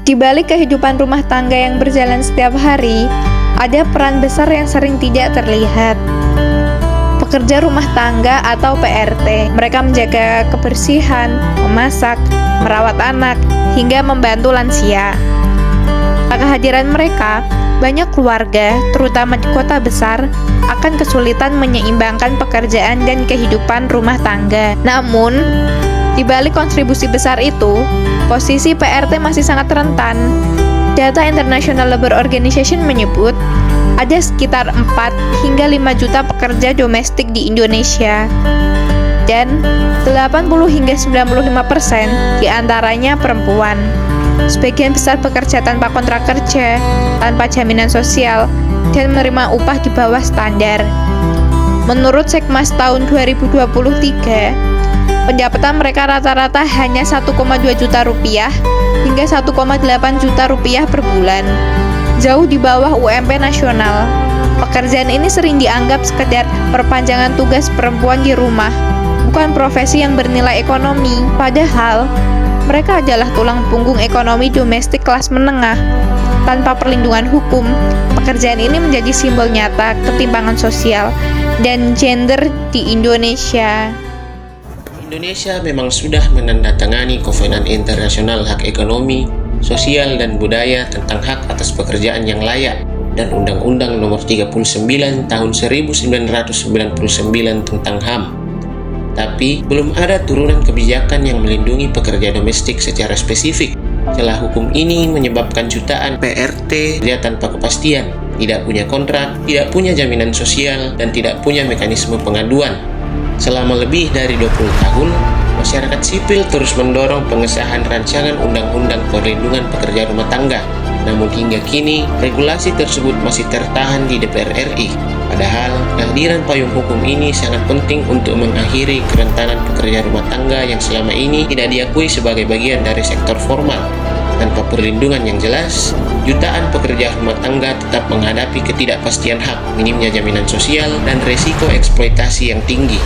Di balik kehidupan rumah tangga yang berjalan setiap hari, ada peran besar yang sering tidak terlihat. Pekerja rumah tangga atau PRT, mereka menjaga kebersihan, memasak, merawat anak, hingga membantu lansia. Kehadiran mereka, banyak keluarga, terutama di kota besar, akan kesulitan menyeimbangkan pekerjaan dan kehidupan rumah tangga. Namun, di balik kontribusi besar itu, posisi PRT masih sangat rentan. Data International Labour Organization menyebut, ada sekitar 4 hingga 5 juta pekerja domestik di Indonesia. Dan 80 hingga 95% diantaranya perempuan. Sebagian besar bekerja tanpa kontrak kerja, tanpa jaminan sosial, dan menerima upah di bawah standar. Menurut Sekmas tahun 2023, pendapatan mereka rata-rata hanya 1,2 juta rupiah hingga 1,8 juta rupiah per bulan. Jauh di bawah UMP nasional. Pekerjaan ini sering dianggap sekedar perpanjangan tugas perempuan di rumah, bukan profesi yang bernilai ekonomi. Padahal, mereka adalah tulang punggung ekonomi domestik kelas menengah. Tanpa perlindungan hukum, pekerjaan ini menjadi simbol nyata ketimpangan sosial dan gender di Indonesia. Indonesia memang sudah menandatangani Kovenan Internasional Hak Ekonomi, Sosial dan Budaya tentang hak atas pekerjaan yang layak dan Undang-Undang Nomor 39 Tahun 1999 tentang HAM. Tapi belum ada turunan kebijakan yang melindungi pekerja domestik secara spesifik. Celah hukum ini menyebabkan jutaan PRT bekerja tanpa kepastian, tidak punya kontrak, tidak punya jaminan sosial, dan tidak punya mekanisme pengaduan. Selama lebih dari 20 tahun, masyarakat sipil terus mendorong pengesahan rancangan Undang-Undang Perlindungan Pekerja Rumah Tangga. Namun hingga kini, regulasi tersebut masih tertahan di DPR RI. Padahal, kehadiran payung hukum ini sangat penting untuk mengakhiri kerentanan pekerja rumah tangga yang selama ini tidak diakui sebagai bagian dari sektor formal. Tanpa perlindungan yang jelas, jutaan pekerja rumah tangga tetap menghadapi ketidakpastian hak, minimnya jaminan sosial, dan resiko eksploitasi yang tinggi.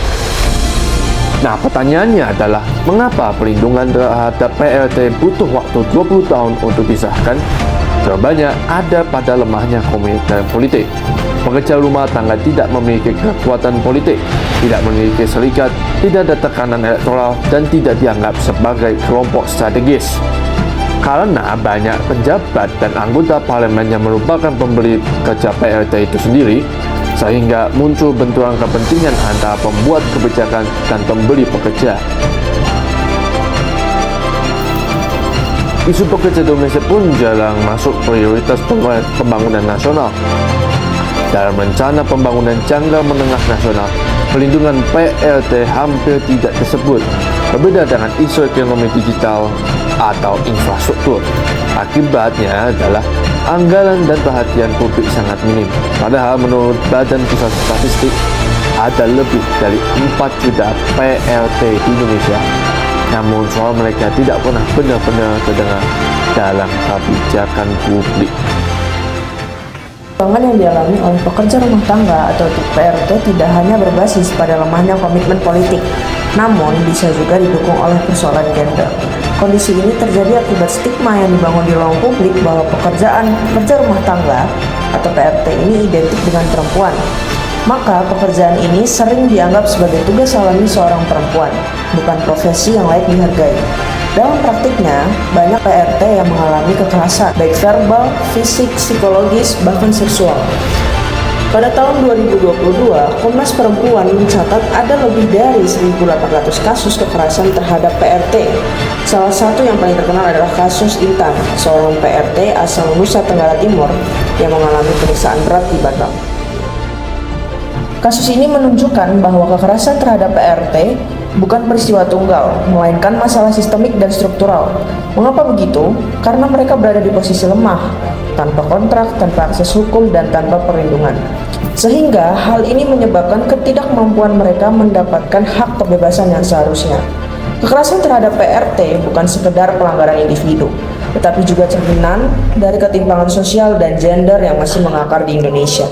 Nah, pertanyaannya adalah, mengapa perlindungan terhadap PRT butuh waktu 20 tahun untuk disahkan? Jawabannya ada pada lemahnya komitmen politik. Pekerja rumah tangga tidak memiliki kekuatan politik, tidak memiliki serikat, tidak ada tekanan elektoral, dan tidak dianggap sebagai kelompok strategis. Karena banyak pejabat dan anggota parlemen yang merupakan pembeli kerja PRT itu sendiri, sehingga muncul benturan kepentingan antara pembuat kebijakan dan pembeli pekerja. Isu pekerja domestik pun jarang masuk prioritas pembangunan nasional. Dalam rencana pembangunan jangka menengah nasional, perlindungan PRT hampir tidak disebut, berbeda dengan isu ekonomi digital atau infrastruktur. Akibatnya adalah anggaran dan perhatian publik sangat minim. Padahal menurut Badan Pusat Statistik, ada lebih dari 4 juta PRT di Indonesia. Namun soal mereka tidak pernah benar-benar terdengar dalam kebijakan publik. Perkembangan yang dialami oleh pekerja rumah tangga atau PRT tidak hanya berbasis pada lemahnya komitmen politik, namun bisa juga didukung oleh persoalan gender. Kondisi ini terjadi akibat stigma yang dibangun di ruang publik bahwa pekerja rumah tangga atau PRT ini identik dengan perempuan. Maka pekerjaan ini sering dianggap sebagai tugas alami seorang perempuan, bukan profesi yang layak dihargai. Dalam praktiknya, banyak PRT yang mengalami kekerasan, baik verbal, fisik, psikologis, bahkan seksual. Pada tahun 2022, Komnas Perempuan mencatat ada lebih dari 1.800 kasus kekerasan terhadap PRT. Salah satu yang paling terkenal adalah kasus Intan, seorang PRT asal Nusa Tenggara Timur yang mengalami penyiksaan berat di Batam. Kasus ini menunjukkan bahwa kekerasan terhadap PRT bukan peristiwa tunggal, melainkan masalah sistemik dan struktural. Mengapa begitu? Karena mereka berada di posisi lemah, tanpa kontrak, tanpa akses hukum, dan tanpa perlindungan. Sehingga hal ini menyebabkan ketidakmampuan mereka mendapatkan hak kebebasan yang seharusnya. Kekerasan terhadap PRT bukan sekedar pelanggaran individu, tetapi juga cerminan dari ketimpangan sosial dan gender yang masih mengakar di Indonesia.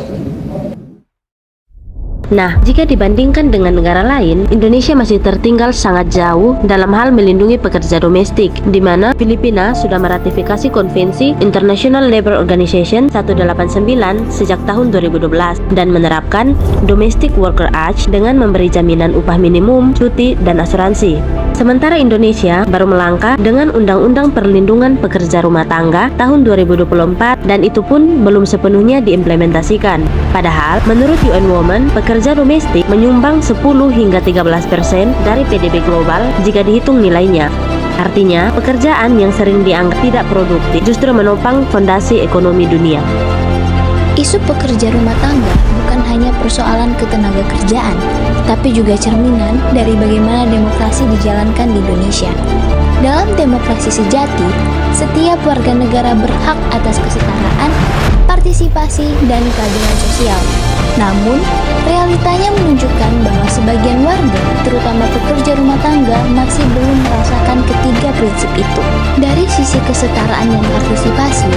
Nah, jika dibandingkan dengan negara lain, Indonesia masih tertinggal sangat jauh dalam hal melindungi pekerja domestik, di mana Filipina sudah meratifikasi Konvensi International Labour Organization 189 sejak tahun 2012 dan menerapkan Domestic Worker Act dengan memberi jaminan upah minimum, cuti, dan asuransi. Sementara Indonesia baru melangkah dengan Undang-Undang Perlindungan Pekerja Rumah Tangga tahun 2024 dan itu pun belum sepenuhnya diimplementasikan. Padahal, menurut UN Women, pekerja domestik menyumbang 10 hingga 13% dari PDB global jika dihitung nilainya. Artinya, pekerjaan yang sering dianggap tidak produktif justru menopang fondasi ekonomi dunia. Isu pekerja rumah tangga bukan hanya persoalan ketenaga kerjaan, tapi juga cerminan dari bagaimana demokrasi dijalankan di Indonesia. Dalam demokrasi sejati, setiap warga negara berhak atas kesetaraan, partisipasi, dan keadilan sosial. Namun, realitanya menunjukkan bahwa sebagian warga, terutama pekerja rumah tangga, masih belum merasakan ketiga prinsip itu. Dari sisi kesetaraan dan partisipasi,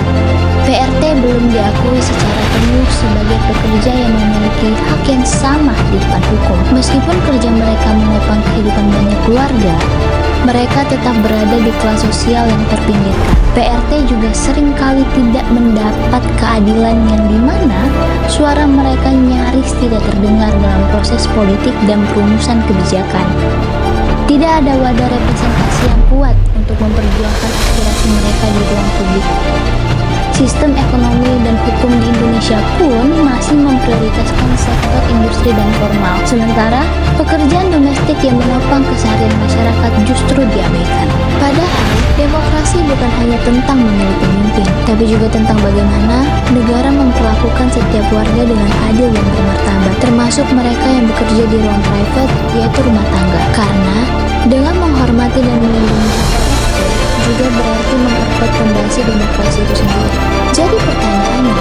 PRT belum diakui secara penuh sebagai pekerja yang memiliki hak yang sama di depan hukum. Meskipun kerja mereka menopang kehidupan banyak keluarga, mereka tetap berada di kelas sosial yang terpinggirkan. PRT juga seringkali tidak mendapat keadilan yang dimana suara mereka nyaris tidak terdengar dalam proses politik dan perumusan kebijakan. Tidak ada wadah representasi yang kuat untuk memperjuangkan aspirasi mereka di ruang publik. Sistem ekonomi dan hukum di Indonesia pun masih memprioritaskan sektor industri dan formal. Sementara, pekerjaan domestik yang menopang keseharian masyarakat justru diabaikan. Padahal, demokrasi bukan hanya tentang memilih pemimpin, tapi juga tentang bagaimana negara memperlakukan setiap warga dengan adil dan bermartabat, termasuk mereka yang bekerja di ruang private, yaitu rumah tangga. Karena, dengan menghormati dan melindungi juga berarti memperkuat fondasi demokrasi itu sendiri. Jadi pertanyaannya,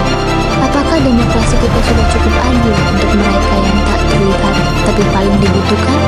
apakah demokrasi kita sudah cukup adil untuk mereka yang tak terlihat tapi paling dibutuhkan?